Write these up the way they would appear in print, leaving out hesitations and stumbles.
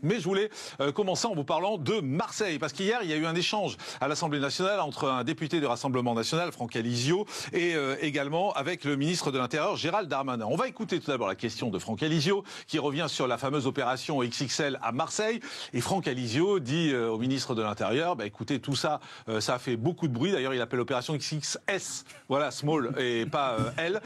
Mais je voulais commencer en vous parlant de Marseille, parce qu'hier, il y a eu un échange à l'Assemblée nationale entre un député du Rassemblement national, Franck Alizio, et également avec le ministre de l'Intérieur, Gérald Darmanin. On va écouter tout d'abord la question de Franck Alizio, qui revient sur la fameuse opération XXL à Marseille. Et Franck Alizio dit au ministre de l'Intérieur, bah, écoutez, tout ça, ça a fait beaucoup de bruit. D'ailleurs, il appelle l'opération XXS, voilà, small et pas L.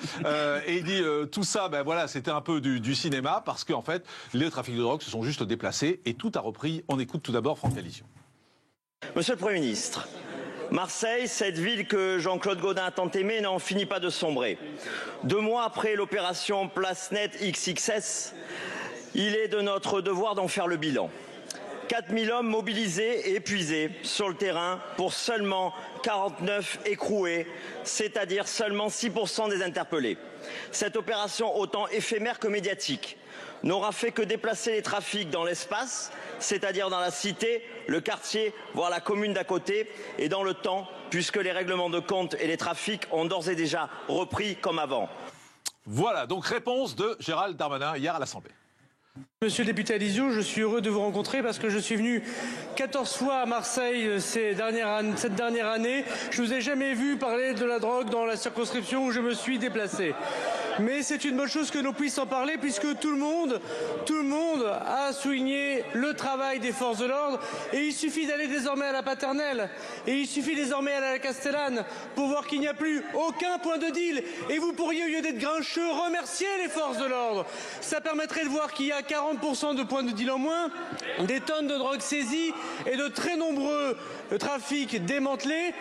Et il dit, tout ça, bah, voilà, c'était un peu du cinéma, parce qu'en fait, les trafics de drogue se sont juste déplacés. Et tout a repris. On écoute tout d'abord Franck Alizio. Monsieur le Premier ministre, Marseille, cette ville que Jean-Claude Gaudin a tant aimée, n'en finit pas de sombrer. 2 mois après l'opération Place Net XXS, il est de notre devoir d'en faire le bilan. 4000 hommes mobilisés et épuisés sur le terrain pour seulement 49 écroués, c'est-à-dire seulement 6% des interpellés. Cette opération, autant éphémère que médiatique, n'aura fait que déplacer les trafics dans l'espace, c'est-à-dire dans la cité, le quartier, voire la commune d'à côté, et dans le temps, puisque les règlements de compte et les trafics ont d'ores et déjà repris comme avant. Voilà, donc réponse de Gérald Darmanin hier à l'Assemblée. Monsieur le député Alizio, je suis heureux de vous rencontrer parce que je suis venu 14 fois à Marseille cette dernière année. Je ne vous ai jamais vu parler de la drogue dans la circonscription où je me suis déplacé. Mais c'est une bonne chose que l'on puisse en parler puisque tout le monde a souligné le travail des forces de l'ordre et il suffit d'aller désormais à la Paternelle et il suffit désormais à la Castellane pour voir qu'il n'y a plus aucun point de deal et vous pourriez, au lieu d'être grincheux, remercier les forces de l'ordre. Ça permettrait de voir qu'il y a 40% de points de deal en moins, des tonnes de drogue saisies et de très nombreux trafics démantelés.